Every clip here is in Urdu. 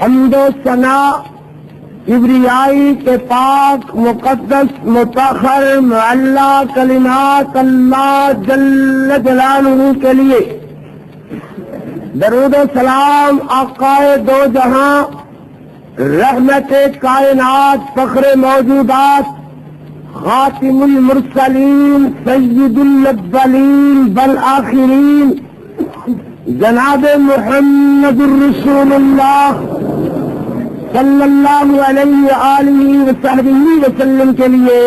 حمد و ثنا کبریائی کے پاک مقدس مطہر معلا کلمات اللہ جل جلالہ کے لیے درود و سلام آقائے دو جہاں رحمت کائنات فخر موجودات خاتم المرسلین سید الاولین والآخرین جناب محمد الرسول اللہ صلی اللہ علیہ وآلہ وصحبہ وسلم کے لیے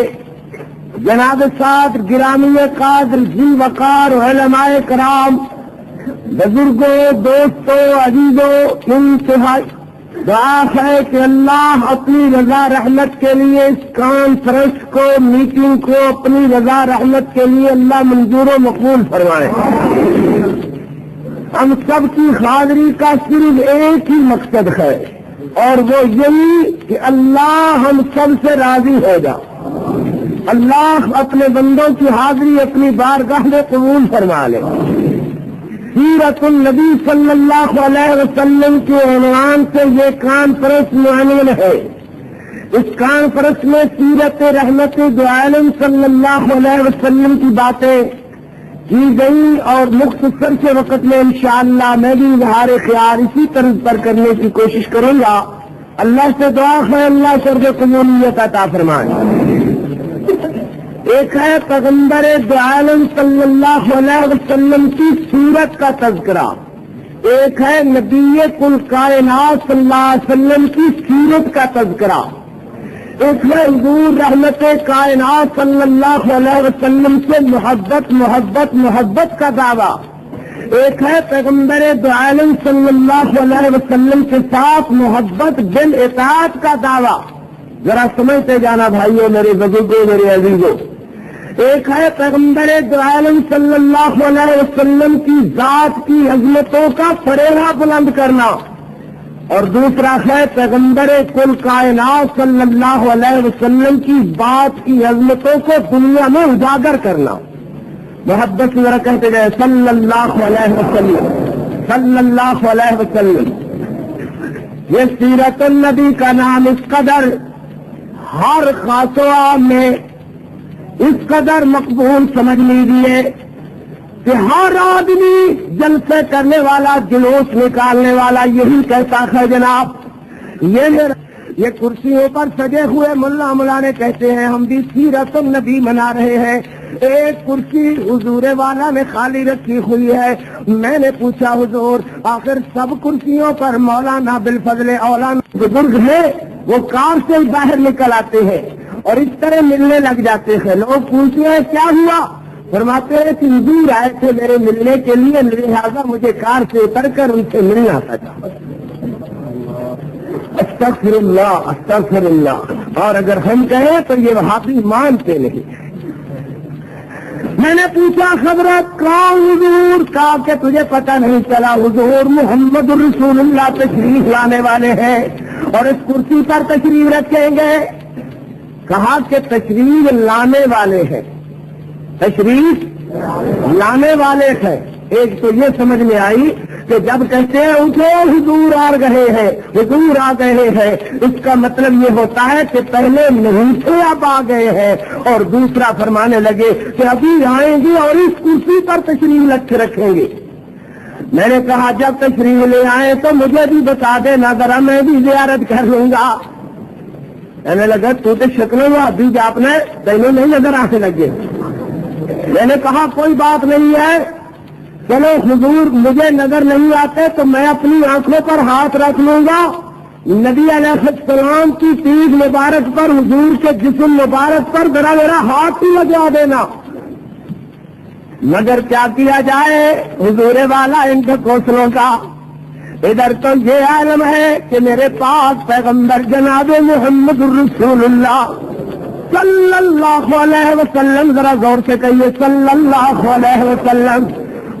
جناب ساتھ گرامی قادر ذی وقار علماء کرام بزرگوں دوستوں عزیزوں انتہائی دعا ہے کہ اللہ اپنی رضا رحمت کے لیے اس کانفرنس کو میٹنگ کو اپنی رضا رحمت کے لیے اللہ منظور و مقبول فرمائے۔ ہم سب کی حاضری کا صرف ایک ہی مقصد ہے اور وہ یہی کہ اللہ ہم سب سے راضی ہو جا۔ اللہ اپنے بندوں کی حاضری اپنی بارگاہ میں قبول فرما لے۔ سیرت النبی صلی اللہ علیہ وسلم کے عنوان سے یہ کانفرنس معین ہے۔ اس کانفرنس میں سیرت رحمت دو عالم صلی اللہ علیہ وسلم کی باتیں کی گئی اور مختصر سے وقت میں انشاءاللہ میں بھی اظہار خیال اسی طرز پر کرنے کی کوشش کروں گا۔ اللہ سے دعا ہے اللہ شرف قبولیت عطا فرمائے۔ ایک ہے پیغمبر دو عالم صلی اللہ علیہ وسلم کی سیرت کا تذکرہ، ایک ہے نبی کل کائنات صلی اللہ علیہ وسلم کی سیرت کا تذکرہ، ایک ہے حضور رحمت کائنات صلی اللہ علیہ وسلم سے محبت کا دعویٰ، ایک ہے پیغمبر دو عالم صلی اللہ علیہ وسلم کے ساتھ محبت بالاطاعت کا دعویٰ۔ ذرا سمجھتے جانا بھائیوں، میرے بزرگوں، میرے عزیزوں۔ ایک ہے پیغمبر دو عالم صلی اللہ علیہ وسلم کی ذات کی عظمتوں کا فریضہ بلند کرنا، اور دوسرا ہے پیغمبر کل کائنات صلی اللہ علیہ وسلم کی بات کی عظمتوں کو دنیا میں اجاگر کرنا۔ محبت ذرا کہتے گئے صلی اللہ علیہ وسلم، صلی اللہ علیہ وسلم۔ یہ سیرت النبی کا نام اس قدر ہر خاص و عام میں اس قدر مقبول سمجھ لیجیے کہ ہر آدمی جلسے کرنے والا، جلوس نکالنے والا یہی کہتا ہے جناب یہ کرسیوں پر سجے ہوئے ملا نے کہتے ہیں ہم بھی سیرت النبی منا رہے ہیں، ایک کرسی حضور والا نے خالی رکھی ہوئی ہے۔ میں نے پوچھا حضور آخر سب کرسیوں پر مولانا بالفضل اولانا بزرگ ہیں، وہ کار سے باہر نکل آتے ہیں اور اس طرح ملنے لگ جاتے ہیں۔ لوگ پوچھتے ہیں کیا ہوا؟ فرماتے ہیں کہ حضور آئے تھے میرے ملنے کے لیے، لہذا مجھے کار سے اتر کر ان سے ملنا تھا۔ استغفر اللہ، استغفر اللہ۔ اور اگر ہم کہیں تو یہ وہابی مانتے نہیں۔ میں نے پوچھا خبرت کون حضور؟ کہا کہ تجھے پتہ نہیں چلا، حضور محمد الرسول اللہ تشریف لانے والے ہیں اور اس کرسی پر تشریف رکھیں گے۔ کہا کہ تشریف لانے والے ہیں، تشریف لانے والے ہیں۔ ایک تو یہ سمجھ میں آئی کہ جب کہتے ہیں اٹھو حضور آ گئے ہیں، حضور آ گئے ہیں، اس کا مطلب یہ ہوتا ہے کہ پہلے نہیں تھے اب آ گئے ہیں، اور دوسرا فرمانے لگے کہ ابھی آئیں گے اور اس کرسی پر تشریف رکھیں گے۔ میں نے کہا جب تشریف لے آئے تو مجھے بھی بتا دینا ذرا، میں بھی زیارت کر لوں گا۔ کہنے لگا تو شکلوں میں ابھی آپ نے دینوں نہیں نظر آنے لگے۔ میں نے کہا کوئی بات نہیں ہے، چلو حضور مجھے نظر نہیں آتے تو میں اپنی آنکھوں پر ہاتھ رکھ لوں گا، نبی علیہ السلام کی پیٹھ مبارک پر، حضور کے جسم مبارک پر ذرا میرا ہاتھ ہی لگا دینا۔ مگر کیا کیا جائے حضور والا ان کے کوسلوں کا۔ ادھر تو یہ عالم ہے کہ میرے پاس پیغمبر جناب محمد الرسول اللہ صلی اللہ علیہ وسلم، ذرا غور سے کہیے صلی اللہ علیہ وسلم،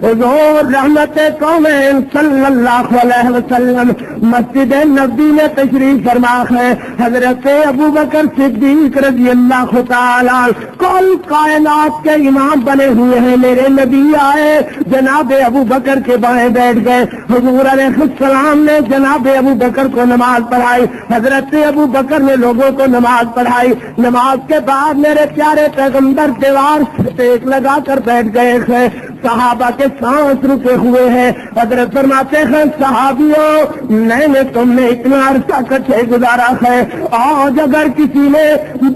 حضور رحمت کونین صلی اللہ علیہ وسلم مسجد نبوی میں تشریف فرما ہے. حضرت ابو بکر صدیق رضی اللہ تعالی کل کائنات کے امام بنے ہوئے ہیں. میرے نبی آئے, جناب ابو بکر کے بائیں بیٹھ گئے. حضور علیہ السلام نے جناب ابو بکر کو نماز پڑھائی. حضرت ابو بکر نے لوگوں کو نماز پڑھائی. نماز کے بعد میرے پیارے پیغمبر دیوار سے ٹیک لگا کر بیٹھ گئے ہیں. صحابہ کے سانس رکے ہوئے ہیں. حضرت فرماتے ہیں صحابیوں, میں نے تم نے اتنا عرصہ کٹھے گزارا ہے, آج اگر کسی نے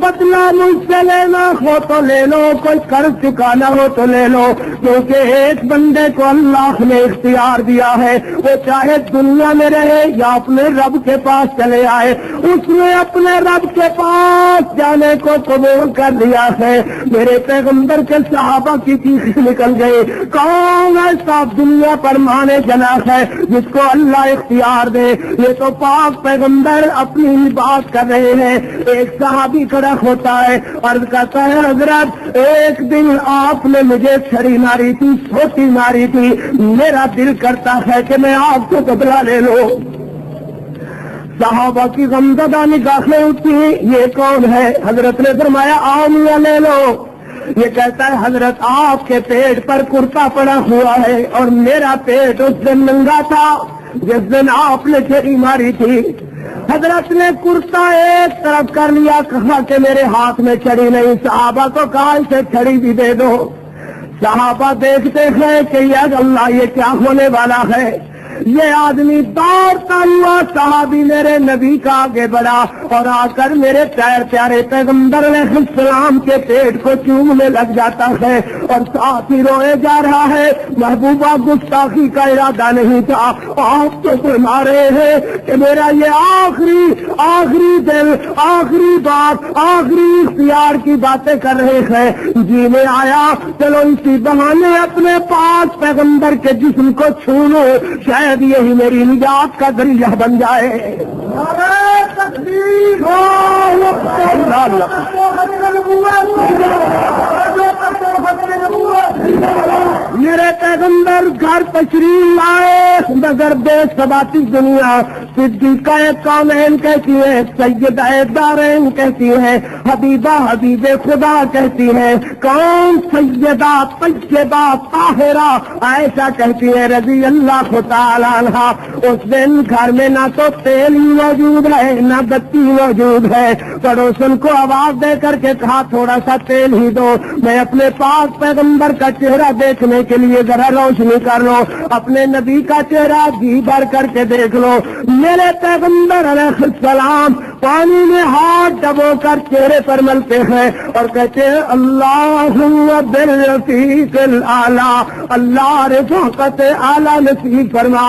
بدلہ مجھ سے لینا ہو تو لے لو, کوئی قرض چکانا ہو تو لے لو, کیونکہ ایک بندے کو اللہ نے اختیار دیا ہے, وہ چاہے دنیا میں رہے یا اپنے رب کے پاس چلے آئے, اس نے اپنے رب کے پاس جانے کو قبول کر لیا ہے. میرے پیغمبر کے صحابہ کی چیخ نکل گئی, کون ایسا دنیا پر مانے جناح ہے جس کو اللہ اختیار دے؟ یہ تو پاک پیغمبر اپنی ہی بات کر رہے ہیں. ایک صحابی کھڑا ہوتا ہے, عرض کرتا ہے حضرت ایک دن آپ نے مجھے چھڑی ماری تھی, سوٹی ماری تھی, میرا دل کرتا ہے کہ میں آپ کو بدلہ لے لوں. صحابہ کی غمزدہ نگاہیں اٹھی, یہ کون ہے؟ حضرت نے فرمایا آؤ میاں لے لو. یہ کہتا ہے حضرت آپ کے پیٹ پر کرتا پڑا ہوا ہے اور میرا پیٹ اس دن ننگا تھا جس دن آپ نے چھری ماری تھی. حضرت نے کرتا ایک طرف کر لیا, کہا کہ میرے ہاتھ میں چھڑی نہیں. صحابہ کو کہا اسے چھڑی بھی دے دو. صحابہ دیکھتے ہیں کہ یا اللہ یہ کیا ہونے والا ہے. یہ آدمی دوڑتا ہوا صحابی میرے نبی کا آگے بڑھا اور آ کر میرے پیارے پیغمبر علیہ السلام کے پیٹ کو چومنے لگ جاتا ہے اور ساتھ ہی روئے جا رہا ہے. محبوبہ گستاخی کا ارادہ نہیں تھا, آپ تو فرما رہے ہیں کہ میرا یہ آخری دل, آخری بات, آخری اختیار کی باتیں کر رہے ہیں. جی میں آیا, چلو اسی بہانے اپنے پاس پیغمبر کے جسم کو چھو لو, شاید یہی میری نجات کا ذریعہ بن جائے. میرے پیغمبر گھر تشریف آئے, مگر بے ثباتی دنیا. صدیقہ کونین کہتی ہے, سیدہ دارین کہتی ہے, حبیبہ حبیب خدا کہتی ہے, کون سیدہ طیبہ طاہرہ عائشہ کہتی ہے رضی اللہ تعالی عنہا. اس دن گھر میں نہ تو تیل ہی موجود ہے نہ بتی موجود ہے. پڑوسن کو آواز دے کر کے کہا تھوڑا سا تیل ہی دو, میں اپنے پاک پیغمبر کا چہرہ دیکھنے کے لیے ذرا روشنی کر لو. اپنے نبی کا چہرہ گھی بھر کر کے دیکھ لو. میرے پیغمبر علیہ السلام پانی میں ہاتھ ڈبو کر چہرے پر ملتے ہیں اور کہتے ہیں اللہم بالرفیق الاعلی, اللہ رفاقت اعلیٰ نصیب فرما.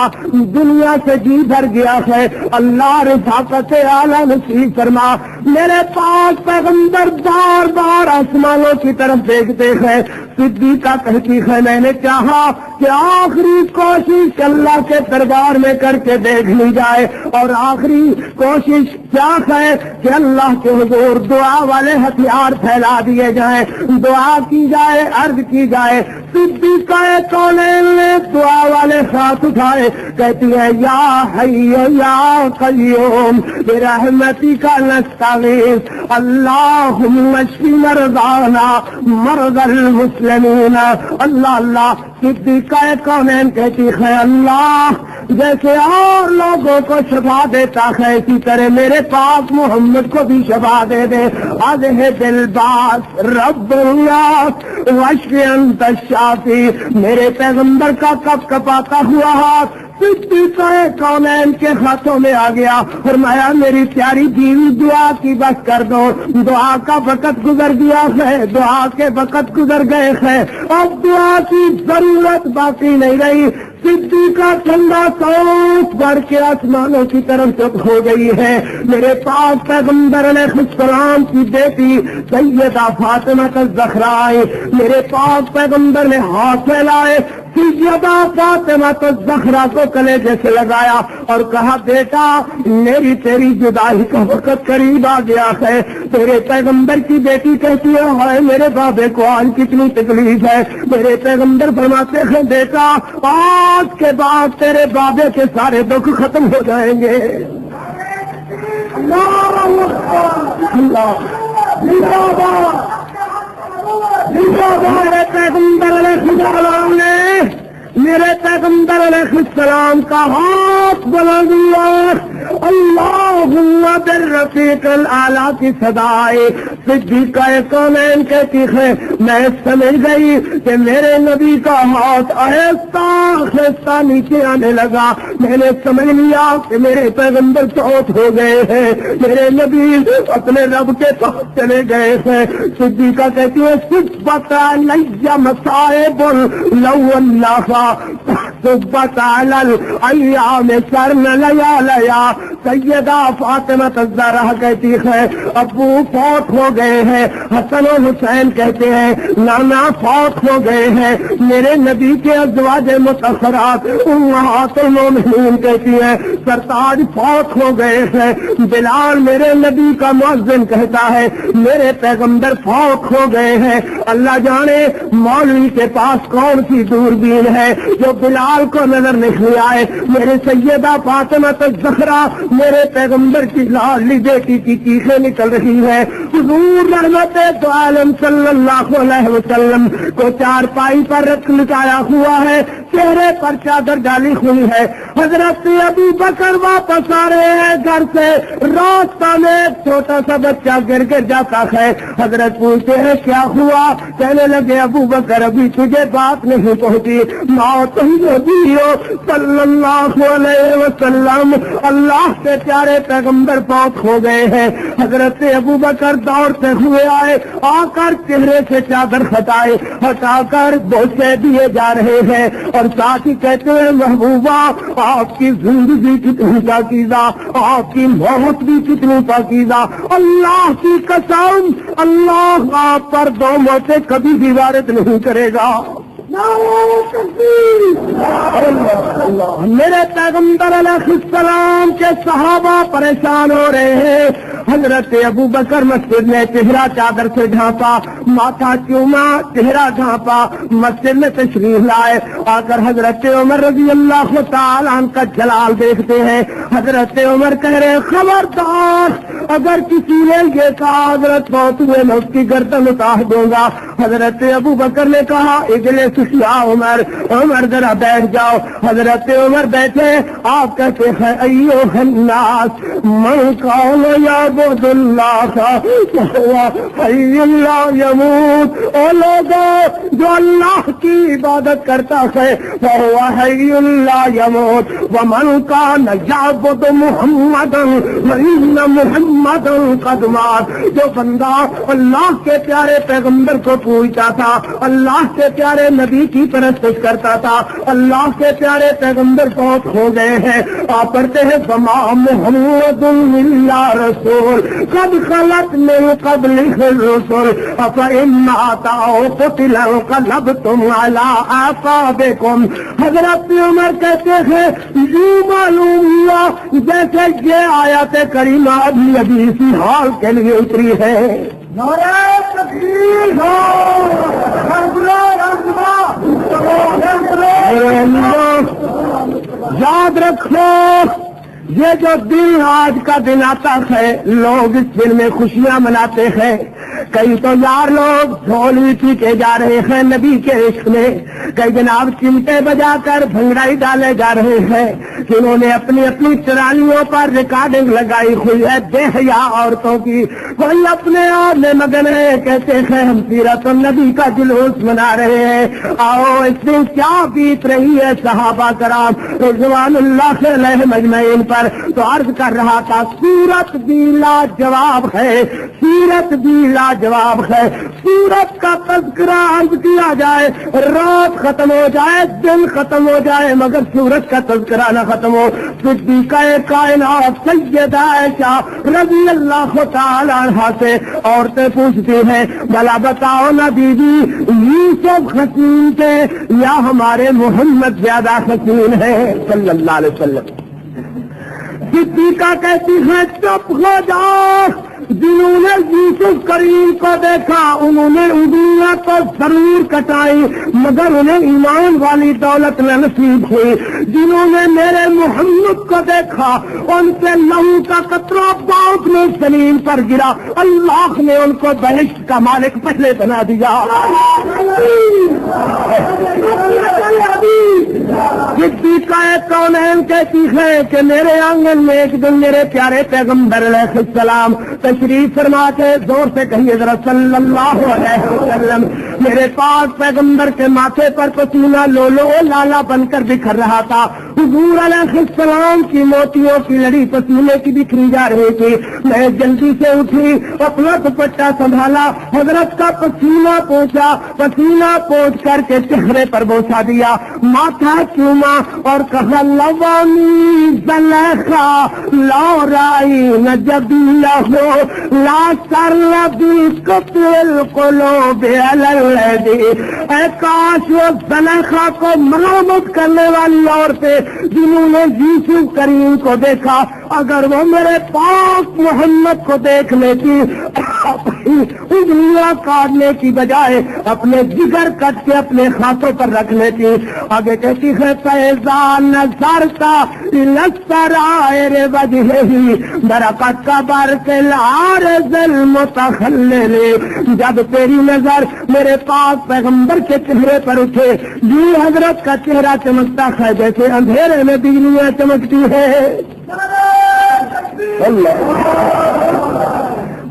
دنیا سے جی بھر گیا ہے, اللہ رفاقت اعلیٰ نصیب فرما. میرے پاس پیغمبر بار بار آسمانوں کی طرف دیکھتے ہیں. صدیقہ کہتی ہے میں نے چاہا کہ آخری کوشش اللہ کے دربار میں کر کے دیکھ لی جائے, اور آخری کوشش کیا ہے کہ اللہ کے حضور دعا والے ہتھیار پھیلا دیے جائیں, دعا کی جائے, عرض کی جائے. صدیقہ کونین نے دعا والے ہاتھ اٹھائے, کہتی ہے یا حی یا قیوم برحمتک نستغیث اللہم اشفی مرضانا مرضى المسلمین. اللہ اللہ. صدیقہ کونین کہتی ہے اللہ جیسے اور لوگوں کو شفا دیتا ہے اسی طرح میرے پاک محمد کو بھی شفا دے دے. اذهب الباس رب اللہ واشفی انت الشافی. میرے پیغمبر کا کپ کپاتا ہوا ہاتھ صدیقہ کونین کے ہاتھوں میں آ گیا. فرمایا میری پیاری بیوی دعا کی بس کر دو, دعا کا وقت گزر گیا ہے, دعا کے وقت گزر گئے ہیں, اب دعا کی ضرورت باقی نہیں رہی. صدیق کا ٹھنڈا سانس بڑھ کے آسمانوں کی طرف جب ہو گئی ہے، میرے پاس پیغمبر علیہ السلام کی بیٹی سیدہ فاطمہ الزہرا آئی، میرے پاس پیغمبر نے ہاتھ پھیلائے، سیدہ فاطمہ الزہرا کو کلیجے سے لگایا اور کہا بیٹا میری تیری جدائی کا وقت قریب آ گیا ہے۔ تیرے پیغمبر کی بیٹی کہتی ہے ہائے میرے بابے کو آج کتنی تکلیف ہے۔ میرے پیغمبر فرماتے ہیں بیٹا آج کے بعد تیرے بابے کے سارے دکھ ختم ہو جائیں گے۔ اللہ میرے پیغمبر علیہ السلام نے میرے پیغمبر علیہ السلام کا ہاتھ بلند ہوا، اللہم بالرفیق الاعلیٰ کی صدائے صدیقہ کونین کہتی ہے میں سمجھ گئی کہ میرے نبی کا ہاتھ آہستہ آہستہ نیچے آنے لگا، میں نے سمجھ لیا کہ میرے پیغمبر فوت ہو گئے ہیں، میرے نبی اپنے رب کے پاس چلے گئے ہیں۔ صدیقہ کہتی ہے صبت علی مصائب لو اللہ صبت علی الایام سرن لیالیا۔ سیدہ فاطمہ الزہرا کہتی ہے ابو فوت ہو گئے ہیں، حسن و حسین کہتے ہیں نانا فوت ہو گئے ہیں، میرے نبی کے ازواج مطہرات امہات المومنین کہتی ہیں سرتاج فوت ہو گئے ہیں، بلال میرے نبی کا مؤذن کہتا ہے میرے پیغمبر فوت ہو گئے ہیں۔ اللہ جانے مولوی کے پاس کون سی دوربین ہے جو بلال کو نظر نہیں آئے۔ میرے سیدہ فاطمہ الزہرا میرے پیغمبر کی لاڈلی بیٹی کی چیخیں نکل رہی ہے۔ حضور رحمت دو عالم صلی اللہ علیہ وسلم کو چارپائی پر رکھ لٹایا ہوا ہے، چہرے پر چادر ڈالی ہوئی ہے۔ حضرت ابو بکر واپس آ رہے ہیں گھر سے، راستہ میں ایک چھوٹا سا بچہ گر جاتا ہے۔ حضرت پوچھتے ہیں کیا ہوا؟ کہنے لگے ابو بکر ابھی تجھے بات نہیں پہنچی، موت نبی صلی اللہ علیہ وسلم اللہ کے پیارے پیغمبر فوت ہو گئے ہیں۔ حضرت ابو بکر دوڑتے ہوئے آئے، آ کر چہرے سے چادر ہٹا کر بوسے دیے جا رہے ہیں اور ساتھ ہی کہتے ہیں محبوبہ آپ کی زندگی کتنی پاکیزہ، آپ کی موت بھی کتنی پاکیزہ، اللہ کی قسم اللہ آپ پر دو موتیں کبھی بھی وارد نہیں کرے گا۔ میرے پیغمبر علیہ السلام کے صحابہ پریشان ہو رہے ہیں۔ حضرت ابو بکر مسجد میں چہرہ چادر سے ڈھانپا، ماتھا چوما، چہرہ ڈھانپا، مسجد میں تشریف لائے، آ کر حضرت عمر رضی اللہ تعالیٰ عنہ کا جلال دیکھتے ہیں۔ حضرت عمر کہہ رہے خبردار اگر کسی نے یہ کہا حضرت بہت ہوئے میں اس کی گردن اتار دوں گا۔ حضرت ابو بکر نے کہا اجلس یا عمر، عمر ذرا بیٹھ جاؤ۔ حضرت عمر بیٹھے، آپ کہتے ہیں ایھا الناس من کان یعبد اللہ فہو حی لا یموت، او لوگوں جو اللہ کی عبادت کرتا ہے فہو حی لا یموت، ومن کان یعبد محمدا فإن محمدا قد مات، جو بندہ اللہ کے پیارے پیغمبر کو پوچھتا تھا، اللہ کے پیارے نبی کی پرستش کرتا تھا، اللہ کے پیارے پیغمبر فوت ہو گئے ہیں۔ آپ پڑھتے ہیں فما محمد الا رسول قد خلت من قبلہ الرسل افإن مات او قتل انقلبتم علی اعقابکم۔ حضرت عمر کہتے ہیں یوں معلوم ہوا جیسے یہ آیت کریمہ ابھی اسی حال کے لیے اتری ہے۔ نعرہ تکبیر ہو، یاد رکھو یہ جو دن آج کا دن آتا ہے لوگ اس دن میں خوشیاں مناتے ہیں، کئی تو یار لوگ ڈھول پیٹے جا رہے ہیں نبی کے عشق میں، کئی جناب چمٹے بجا کر بھنگڑائی ڈالے جا رہے ہیں، جنہوں نے اپنی اپنی ٹرالیوں پر ریکارڈنگ لگائی ہوئی ہے بے حیا عورتوں کی، کوئی اپنے آپ میں مگن ہے، کہتے ہیں ہم سیرت النبی کا جلوس منا رہے ہیں۔ آؤ اس دن کیا بیت رہی ہے صحابہ کرام رضوان اللہ علیہم اجمعین پر، پیغمبر تو عرض کر رہا تھا سورت بھی لاجواب ہے، سیرت بھی لاجواب ہے. سورت کا تذکرہ عرض کیا جائے، رات ختم ہو جائے، دن ختم ہو جائے، مگر سورت کا تذکرہ نہ ختم ہو. صدیقہ کائنات سیدہ عائشہ رضی اللہ تعالی عنہا سے عورتیں پوچھتی ہیں بھلا بتاؤ نا بیوی یوسف حسین تھے یا ہمارے محمد زیادہ حسین ہے صلی اللہ علیہ وسلم. صدیقہ کہتی ہے چپ ہو جاؤ، جنہوں نے یوسف کریم کو دیکھا انہوں نے انگلیاں تو ضرور کٹائی مگر انہیں ایمان والی دولت نہ نصیب ہوئی. جنہوں نے میرے محمد کو دیکھا ان سے لہو کا قطرہ پاؤں میں زمین پر گرا، اللہ نے ان کو بہشت کا مالک پہلے بنا دیا. صدیقہ کونین کہتی ہے کہ میرے آنگن میں ایک دن میرے پیارے پیغمبر علیہ السلام تشریف فرما کے زور سے کہیے ذرا صلی اللہ علیہ وسلم. میرے پاس پیغمبر کے ماتھے پر پسینہ لولو لالا بن کر بکھر رہا تھا. حضور علیہ السلام کی موتیوں کی لڑی پسینے کی بکھری جا رہی تھی. میں جلدی سے اٹھی، اپنا دوپٹہ سنبھالا، حضرت کا پسینہ پوچھا، پسینہ پوچھ کر کے چہرے پر بوسا دیا، ماتھا چوما اور کہا لوانی زلیخا لورائی نجبیلہ ہو لا سر بالقتل القلوب الذی. اے کاش وہ زلیخا کو مرمت کرنے والی عورتیں جنہوں نے یوسف کریم کو دیکھا اگر وہ میرے پاک محمد کو دیکھ لیتی انگلیاں کاٹنے کی بجائے اپنے جگر کٹ کے اپنے ہاتھوں پر رکھ لیتی. آگے کہتی ہے فیضا نظرتا للسرائر وجہہ برکت کا برکل عارض المتخلل. جب تیری نظر میرے پاک پیغمبر کے چہرے پر اٹھے یوں حضرت کا چہرہ چمکتا ہے جیسے اندھیرے میں بجلیاں چمکتی ہے.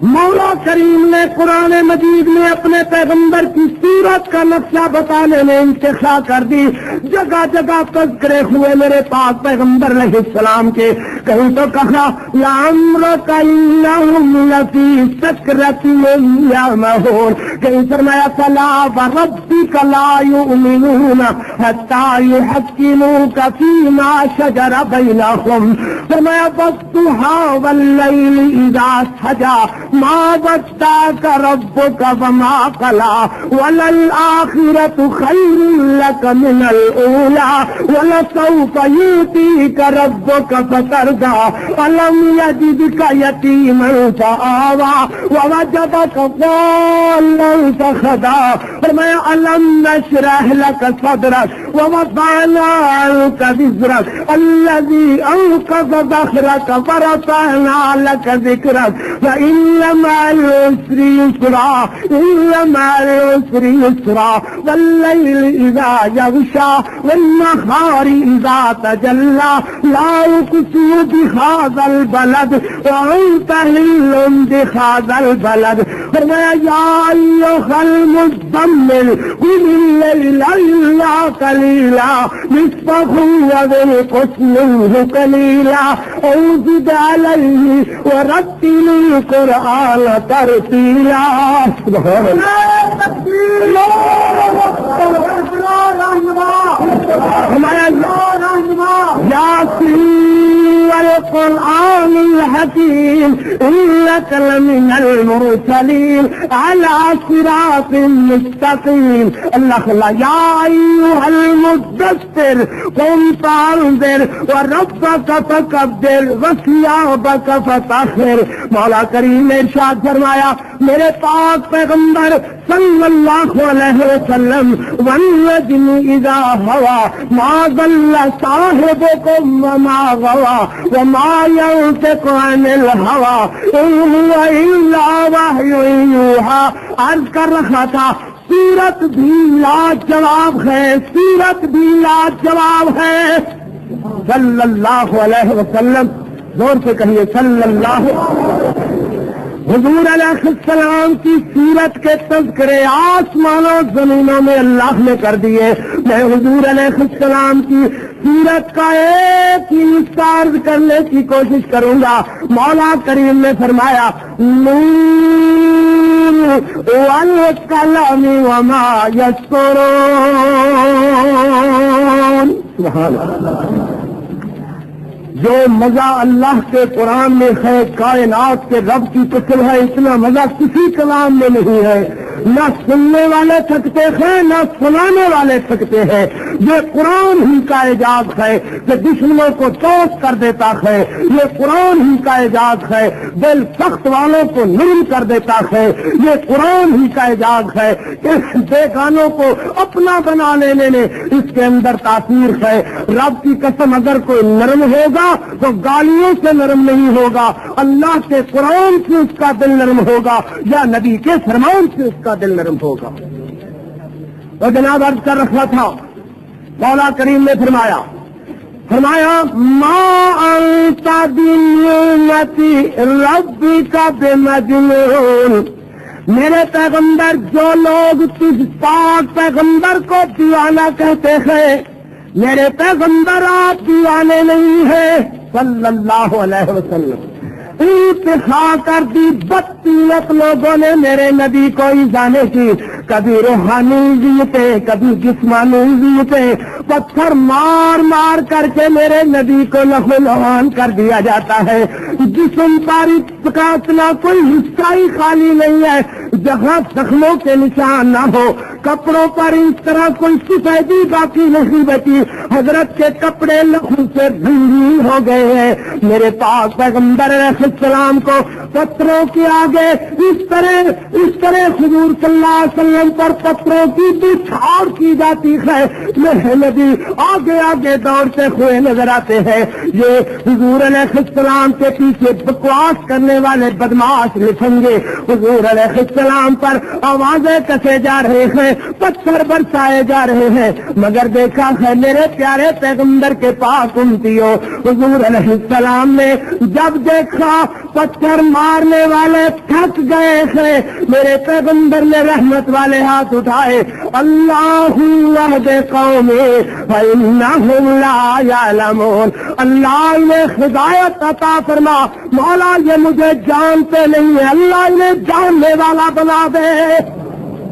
مولا کریم نے قرآن مجید میں اپنے پیغمبر کی سیرت کا نقشہ بتانے میں انتخاب کر دی. جگہ جگہ تذکرے ہوئے میرے پاک پیغمبر علیہ السلام کے. کہیں تو کہا لعمرک انہم لفی سکرتہم یعمہون، کہیں فرمایا فلا وربک لا یؤمنون حتی یحکموک فیما شجر بینہم. فرمایا والضحی واللیل اذا سجا ما ودعك ربك وما قلى وللآخرة خير لك من الأولى ولسوف يؤتيك ربك فترضى ألم يجدك يتيما فآوى ووجدك ضالا فهدى. فرمایا ألم نشرح لك صدرك ووضعنا عنك وزرك الذي أنقض ظهرك ورفعنا لك ذكرك فإن مع العسر يسرا إن مع العسر يسرا والليل إذا يغشى والنهار إذا تجلى لا يقسم بهذا البلد وأنت حل بهذا البلد. فرمایا يا أيها المزمل قم الليل إلا قليلا نصفه وانقص منه قليلا أو زد عليه ورتل القرآن ترتیلا. سبحان یاسین والقرآن الحکیم انک لمن المرسلین علی صراط مستقیم. اللہ یا ایھا المدثر قم فانذر وربک فکبر وثیابک فطہر. مولا کریم نے ارشاد فرمایا میرے پاک پیغمبر صلی اللہ علیہ وسلم والنجم اذا هوى ما ضل صاحبكم وما غوى وما ينطق عن الهوى ان هو الا وحي يوحى. عرض کر رہا تھا سیرت بھی لاجواب ہے، سیرت بھی لاجواب ہے. صلی اللہ علیہ وسلم، زور سے کہیے صلی اللہ. حضور علیہ السلام کی سیرت کے تذکرے آسمانوں زمینوں میں اللہ نے کر دیے. میں حضور علیہ السلام کی سیرت کا ایک ہی نسخہ عرض کرنے کی کوشش کروں گا. مولا کریم نے فرمایا نون والقلم وما یسطرون. سبحان اللہ. جو مزہ اللہ کے قرآن میں ہے، کائنات کے رب کی قسم ہے، اتنا مزہ کسی کلام میں نہیں ہے. نہ سننے والے تھکتے ہیں نہ سنانے والے تھکتے ہیں. یہ قرآن ہی کا اعجاز ہے کہ دشمنوں کو دوست کر دیتا ہے. یہ قرآن ہی کا اعجاز ہے دل سخت والوں کو نرم کر دیتا ہے. یہ قرآن ہی کا اعجاز ہے کہ بیگانوں کو اپنا بنا لینے میں اس کے اندر تاثیر ہے. رب کی قسم اگر کوئی نرم ہوگا تو گالیوں سے نرم نہیں ہوگا، اللہ کے قرآن سے اس کا دل نرم ہوگا یا نبی کے فرمان سے اس کا دل نرم ہوگا. تو جناب عرض کر رکھا تھا، مولا کریم نے فرمایا ما انت بنعمت ربک بمجنون. میرے پیغمبر، جو لوگ تجھ پاک پیغمبر کو دیوانہ کہتے ہیں، میرے پیغمبر آپ دیوانے نہیں ہیں صلی اللہ علیہ وسلم. انتخاب کر دی بدتیلت لوگوں نے میرے نبی کو ایزانے کی. کبھی روحانی زیتیں، کبھی جسمانی زیتیں، پتھر مار مار کر کے میرے نبی کو لہو لہان کر دیا جاتا ہے. جسم پر کا اتنا کوئی حصہ ہی خالی نہیں ہے جہاں زخموں کے نشان نہ ہو. کپڑوں پر اس طرح کوئی سفیدی باقی نہیں بچی. حضرت کے کپڑے لہو سے رنگین ہو گئے ہیں. میرے پاک پیغمبر علیہ السلام کو پتھروں کے آگے اس طرح حضور صلی اللہ علیہ وسلم پر پتھروں کی بچھاڑ کی جاتی ہے. میرے نبی آگے آگے دوڑتے ہوئے نظر آتے ہیں. یہ حضور علیہ السلام کے پیچھے بکواس کرنے والے بدماش لکھنگے حضور علیہ السلام پر آوازیں کسے جا رہے ہیں، پتھر برسائے جا رہے ہیں. مگر دیکھا ہے میرے پیارے پیغمبر کے پاک امتیوں، حضور علیہ السلام نے جب دیکھا پتھر مارنے والے تھک گئے ہیں، میرے پیغمبر نے رحمت والے ہاتھ اٹھائے. اللہ اہد قومی فانہم لا یعلمون. اللہ انہیں ہدایت عطا فرما. مولا یہ مجھے جانتے نہیں ہے، اللہ انہیں جاننے والا بنا دے.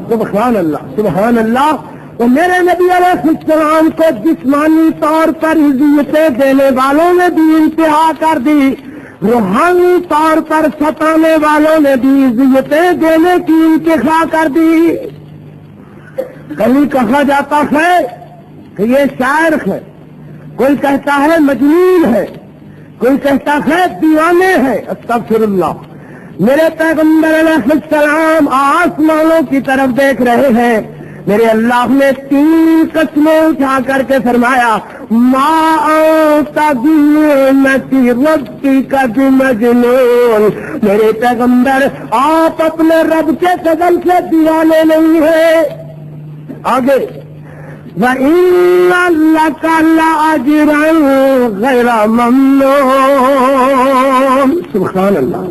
سبحان اللہ سبحان اللہ. تو میرے نبی علیہ السلام کو جسمانی طور پر عزتیں دینے والوں نے بھی انتہا کر دی، روحانی طور پر ستانے والوں نے بھی عزتیں دینے کی انتہا کر دی. کبھی کہا جاتا ہے کہ یہ شاعر ہے، کوئی کہتا ہے مجنون ہے، کوئی کہتا ہے دیوانے ہے. استغفر اللہ. میرے پیغمبر علیہ السلام آسمانوں کی طرف دیکھ رہے ہیں. میرے اللہ نے 3 قسمیں اٹھا کر کے فرمایا ما انت بنعمت ربک بمجنون. میرے پیغمبر آپ اپنے رب کے فضل سے دیوانے نہیں ہیں. آگے وَإِنَّ لَكَ لَأَجْرًا غَيْرَ مَمْنُونٍ. سبحان اللہ.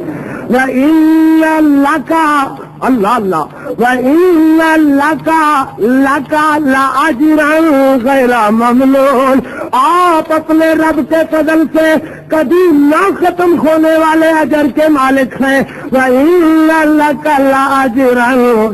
وَإِنَّ لَكَ اللہ وَإِنَّ لَكَ لَأَجْرًا غَيْرَ مَمْنُونٍ. آپ اپنے رب کے فضل سے کبھی نہ ختم ہونے والے اجر کے مالک ہیں. وَإِنَّ لَكَ لَأَجْرًا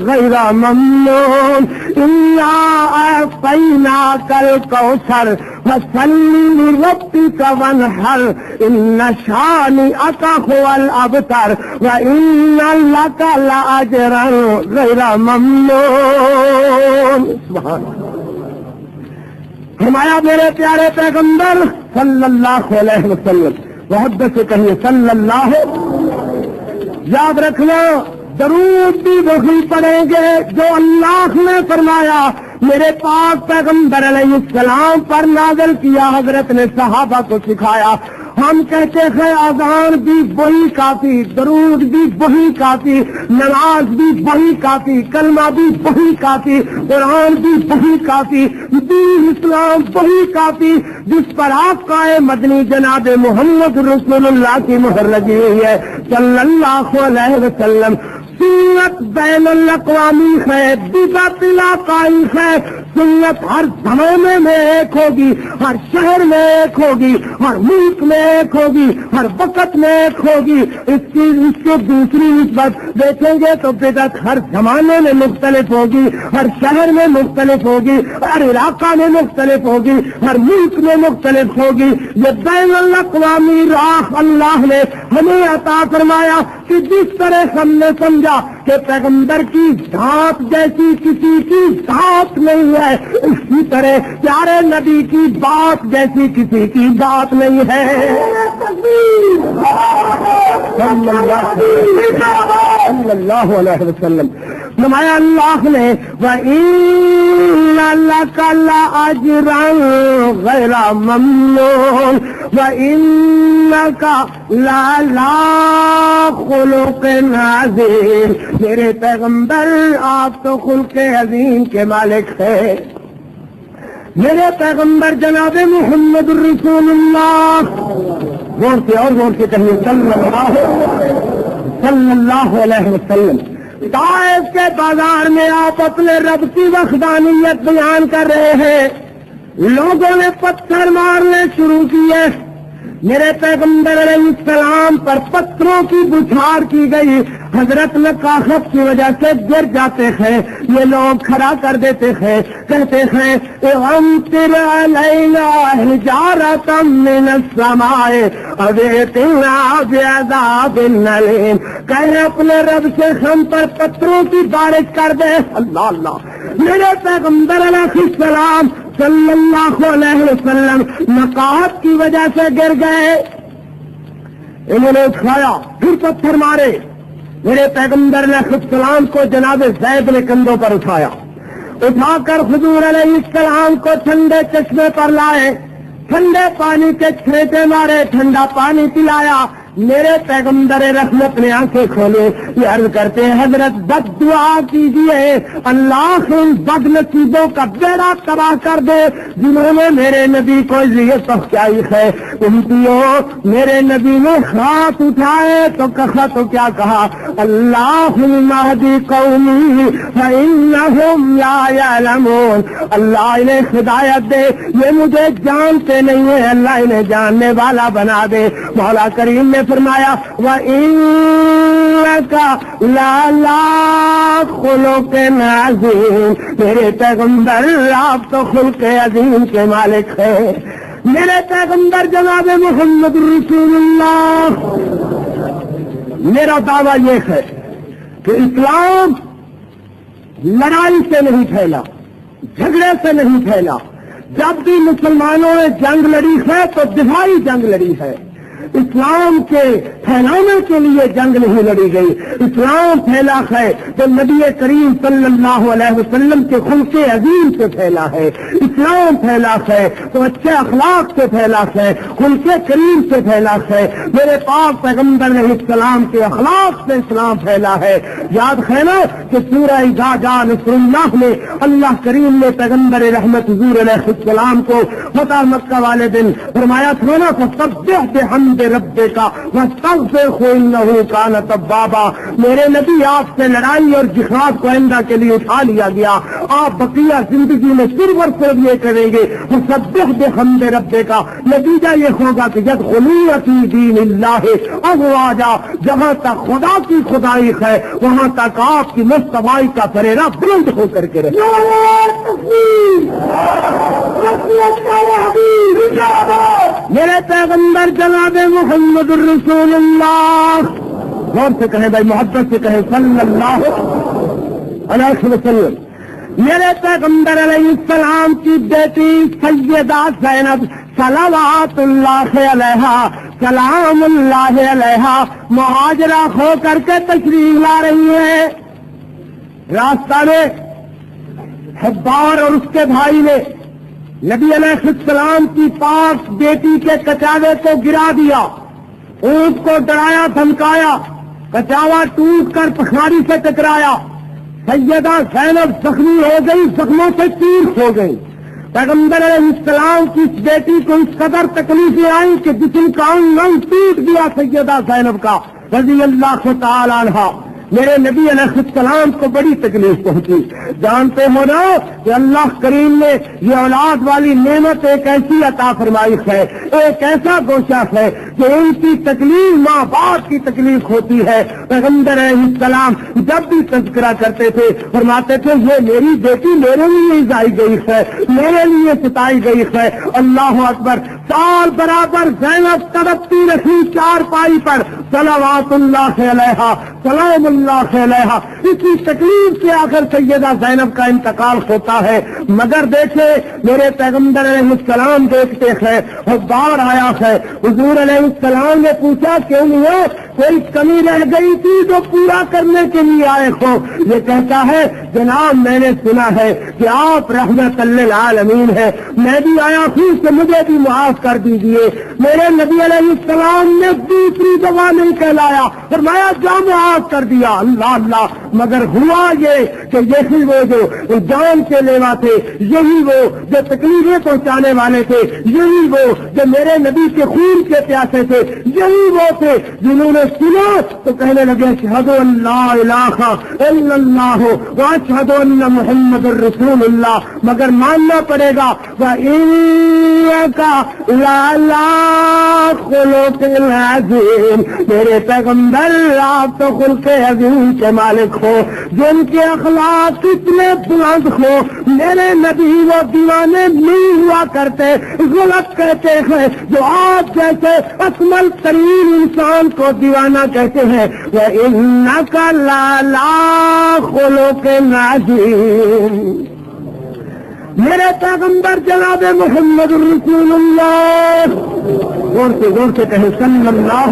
غَيْرَ مَمْنُونٍ. إِنَّا أَعْطَيْنَاكَ الْكَوْثَرَ فَصَلِّ لِرَبِّكَ وَانْحَرْ إِنَّ شَانِئَكَ هُوَ الْأَبْتَرُ. وَإِنَّ لَكَ لَأَجْرًا غَيْرَ مَمْنُونٍ. سبحان اللہ. فرمایا میرے پیارے پیغمبر صلی اللہ علیہ وسلم، محبت سے کہیے صلی اللہ. یاد رکھنا درود بھی وہی پڑھیں گے جو اللہ نے فرمایا میرے پاک پیغمبر علیہ السلام پر نازل کیا، حضرت نے صحابہ کو سکھایا. ہم کہتے ہیں اذان بھی وہی کافی، درود بھی وہی کافی، نماز بھی وہی کافی، کلمہ بھی وہی کافی، قرآن بھی وہی کافی، دین اسلام وہی کافی جس پر آپ کا مدنی جناب محمد رسول اللہ کی مہر لگی ہوئی ہے صلی اللہ علیہ وسلم. سنت بین الاقوامی ہے، بدعت علاقائی ہے، سنت ہر زمانے میں ایک ہوگی، ہر شہر میں ایک ہوگی، ہر ملک میں ایک ہوگی، ہر وقت میں ایک ہوگی۔ اس کی دوسری نسبت دیکھیں گے تو بدعت ہر زمانے میں مختلف ہوگی، ہر شہر میں مختلف ہوگی، ہر علاقہ میں مختلف ہوگی، ہر ملک میں مختلف ہوگی۔ یہ بین الاقوامی راہ اللہ نے ہمیں عطا فرمایا کہ جس طرح ہم نے سمجھا کہ پیغمبر کی ذات جیسی کسی کی ذات نہیں ہے، اسی طرح پیارے نبی کی بات جیسی کسی کی بات نہیں ہے۔ صلی اللہ علیہ وسلم نمایا اللہ نے وَإِنَّ لَكَ لَأَجْرًا غَيْرَ مَمْنُونٍ وَإِنَّكَ لَعَلَىٰ خُلُقٍ عَظِيمٍ۔ میرے پیغمبر آپ تو خلق عظیم کے مالک ہیں۔ میرے پیغمبر جناب محمد الرسول اللہ، غور سے اور غور سے کہیے صلی اللہ علیہ وسلم۔ طائف کے بازار میں آپ اپنے رب کی وحدانیت بیان کر رہے ہیں، لوگوں نے پتھر مارنے شروع کیے۔ میرے پیغمبر علیہ السلام پر پتھروں کی بچھاڑ کی گئی، حضرت نقاہت کی وجہ سے گر جاتے ہیں، یہ لوگ کھڑا کر دیتے ہیں، کہتے ہیں وَأَمْطِرْ عَلَيْنَا حِجَارَةً مِّنَ السَّمَاءِ أَوْ ائْتِنَا بِعَذَابٍ أَلِيمٍ۔ کہے اپنے رب سے ہم پر پتھروں کی بارش کر دے۔ اللہ اللہ، میرے پیغمبر علیہ السلام صلی اللہ علیہ وسلم نقاہت کی وجہ سے گر گئے، انہوں نے اٹھایا، پھر پتھر مارے۔ میرے پیغمبر علیہ السلام کو جناب زید نے کندھوں پر اٹھایا، اٹھا کر حضور علیہ السلام کو ٹھنڈے چشمے پر لائے، ٹھنڈے پانی کے چھینٹے مارے، ٹھنڈا پانی پلایا۔ میرے پیغمبر رحمت نے آنکھیں کھولے، یہ عرض کرتے ہیں حضرت بد دعا کیجیے، اللہ ان بد نصیبوں کا بیڑا تباہ کر دے جنہوں نے میرے نبی کو اذیت پہنچائی ہے۔ امتیوں، میرے نبی نے ہاتھ اٹھائے تو کہا تو کیا کہا، اللہم اہدی قومی فإنہم لا یعلمون۔ اللہ انہیں ہدایت دے، یہ مجھے جانتے نہیں ہیں، اللہ انہیں جاننے والا بنا دے۔ مولا کریم نے فرمایا وَإِنَّكَ لَعَلَىٰ خُلُقٍ عَظِيمٍ۔ میرے پیغمبر آپ تو خلق عظیم کے مالک ہیں۔ میرے پیغمبر جناب محمد رسول اللہ، میرا دعویٰ یہ ہے کہ اسلام لڑائی سے نہیں پھیلا، جھگڑے سے نہیں پھیلا۔ جب بھی مسلمانوں نے جنگ لڑی ہے تو دفاعی جنگ لڑی ہے، اسلام کے پھیلانے کے لیے جنگ نہیں لڑی گئی۔ اسلام پھیلا ہے جو نبی کریم صلی اللہ علیہ وسلم کے خلق عظیم سے پھیلا ہے، اسلام پھیلا ہے تو اچھے اخلاق سے پھیلا ہے، خلق کریم سے پھیلا ہے، میرے پاک پیغمبر علیہ السلام کے اخلاق سے اسلام پھیلا ہے۔ یاد ہے نا کہ سورہ اذا جاء نصر اللہ میں اللہ کریم نے پیغمبر رحمت حضور علیہ السلام کو فتح مکہ والے دن فرمایا تھا نا فسبح بحمد ربک واستغفرہ انہ کان توابا۔ میرے نبی آپ سے لڑائی اور جہاد کو آئندہ کے لیے اٹھا لیا گیا، آپ بقیہ زندگی میں صرف اور صرف یہ کریں گے فسبح بحمد ربک۔ نتیجہ یہ ہوگا کہ یدخلون فی دین اللہ افواجا، جہاں تک خدا کی خدائی ہے وہاں تک آپ کی مصطفائی کا فریرہ بلند ہو کر کے رہے۔ میرے پیغمبر جناب محمد الرسول اللہ، غور سے کہیں بھائی، محبت سے کہیں صلی اللہ علیہ وسلم۔ میرے پیغمبر علیہ السلام کی بیٹی سیدہ زینب صلوات اللہ علیہا سلام اللہ علیہا مہاجرہ ہو کر کے تشریف لا رہی ہے۔ راستہ میں حبار اور اس کے بھائی نے نبی علیہ السلام کی پاک بیٹی کے کچاوے کو گرا دیا، اونٹ کو ڈرایا دھمکایا، کچاوا ٹوٹ کر پکھاری سے ٹکرایا، سیدہ زینب زخمی ہو گئی، زخموں سے چیر ہو گئی۔ پیغمبر علیہ السلام کی اس بیٹی کو اس قدر تکلیفیں آئیں کہ جسم کا انگ ٹوٹ گیا سیدہ زینب کا رضی اللہ تعالی عنہا۔ میرے نبی علیہ السلام کو بڑی تکلیف پہنچی. جانتے ہو نا کہ اللہ کریم نے یہ اولاد والی نعمت ایک ایسی عطا فرمائی ہے, ایک ایسا گوشہ ہے کہ ان کی تکلیف ماں باپ کی تکلیف ہوتی ہے. پیغمبر علیہ السلام جب بھی تذکرہ کرتے تھے فرماتے تھے یہ میری بیٹی میرے لیے ضائی گئی ہے, میرے لیے ستائی گئی ہے. اللہ اکبر. سال برابر زینب تڑپتی رہی چار پائی پر, صلوات اللہ علیہا سلام اللہ علیہا. اسی تکلیف سے آخر سیدہ زینب کا انتقال ہوتا ہے. مگر دیکھے میرے پیغمبر علیہ السلام دیکھتے ہیں اور بار آیا ہے. حضور علیہ السلام نے پوچھا کیوں نہیں ہے, کوئی کمی رہ گئی تھی جو پورا کرنے کے لیے آئے ہو؟ یہ کہتا ہے جناب میں نے سنا ہے کہ آپ رحمت للعالمین ہے, میں بھی آیا ہوں کہ مجھے بھی معاف کر دیجئے. میرے نبی علیہ السلام نے دوسری دفعہ نہیں کہلایا, فرمایا جا معاف کر دیا. اللہ اللہ. مگر ہوا یہ کہ یہی وہ جو جان کے لیوا تھے, یہی وہ جو تکلیفیں پہنچانے والے تھے, یہی وہ جو میرے نبی کے خون کے پیاسے تھے, یہی وہ تھے جنہوں نے سنا تو کہنے لگے اشہد ان لا الہ الا اللہ واشہد ان محمد الرسول اللہ. مگر ماننا پڑے گا وَإِنَّكَ لَعَلَىٰ خُلُقٍ عَظِيمٍ. میرے پیغمبر آپ تو خلق عظیم کے مالک ہو, جن کے اخلاق کتنے بلند ہو. میرے نبی وہ دیوانے نہیں ہوا کرتے, غلط کہتے ہیں جو آپ جیسے اکمل ترین انسان کو دیوانہ کہتے ہیں. وَإِنَّكَ لَعَلَىٰ خُلُقٍ عَظِيمٍ. میرے پیغمبر جناب محمد رسول اللہ, زور سے کہیں صلی اللہ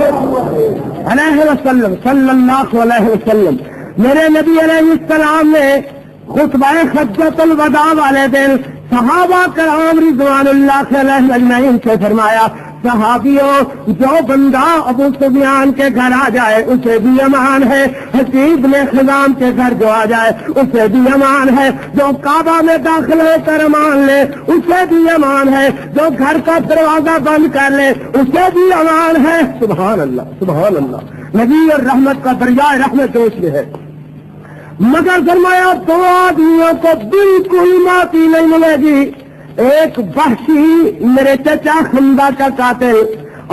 علیہ وسلم, صلی اللہ علیہ وسلم. میرے نبی علیہ السلام نے خطبہ حجۃ الوداع والے دن صحابہ کرام رضوان اللہ علیہم اجمعین سے فرمایا صحابیوں جو بندہ ابو سفیان کے گھر آ جائے اسے بھی امان ہے, حسیب میں خزام کے گھر جو آ جائے اسے بھی امان ہے, جو کعبہ میں داخل ہو کر امان لے اسے بھی امان ہے, جو گھر کا دروازہ بند کر لے اسے بھی امان ہے. سبحان اللہ سبحان اللہ. نبی اور رحمت کا دریائے رحمت جوش میں ہے. مگر فرمایا دو آدمیوں کو بالکل معافی نہیں ملے گی, ایک وحشی میرے چچا حمزہ کا قاتل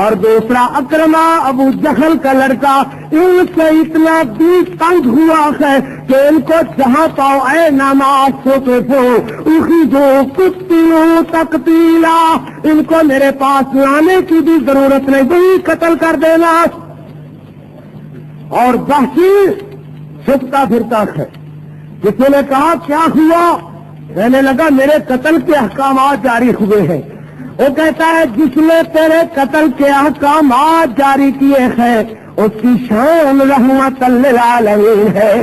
اور دوسرا اکرمہ ابو جہل کا لڑکا. ان سے اتنا بھی تنگ ہوا ہے کہ ان کو جہاں پاؤ اے ناماز سوتے ہو اسی جو قتلوا تقتیلا, ان کو میرے پاس لانے کی بھی ضرورت نہیں, وہی قتل کر دینا. اور وحشی چھپتا پھرتا ہے. کسی نے کہا کیا ہوا؟ کہنے لگا میرے قتل کے احکامات جاری ہوئے ہیں. وہ کہتا ہے جس نے تیرے قتل کے احکامات جاری کیے ہیں اس کی شان رحمت للعالمین ہے,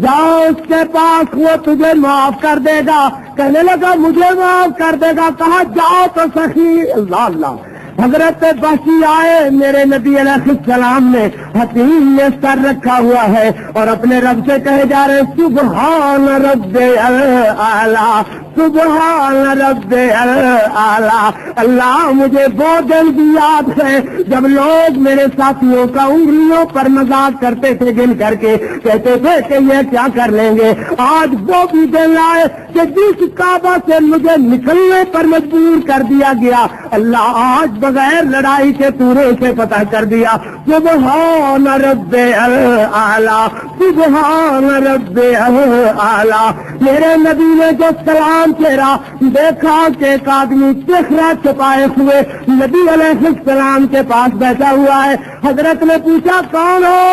جاؤ اس کے پاس وہ تجھے معاف کر دے گا. کہنے لگا مجھے معاف کر دے گا, کہا جاؤ تو صحیح. اللہ اللہ. حضرت وحشی آئے, میرے نبی علیہ السلام نے حتیم میں سر رکھا ہوا ہے اور اپنے رب سے کہے جا رہے سبحان رب الاعلیٰ سبحان رب الاعلیٰ. اللہ مجھے وہ دن بھی یاد ہے جب لوگ میرے ساتھیوں کا انگلیوں پر مذاق کرتے تھے گن کر کے, کہتے تھے کہ یہ کیا کر لیں گے. آج وہ بھی دن آئے کہ جس کعبہ سے مجھے نکلنے پر مجبور کر دیا گیا اللہ آج بغیر لڑائی کے پورے سے پتہ کر دیا سبحان رب الاعلیٰ سبحان رب الاعلیٰ. میرے نبی نے جو سلام پھیرا دیکھا کہ ایک آدمی چہرہ چھپائے ہوئے نبی علیہ السلام کے پاس بیٹھا ہوا ہے. حضرت نے پوچھا کون ہو؟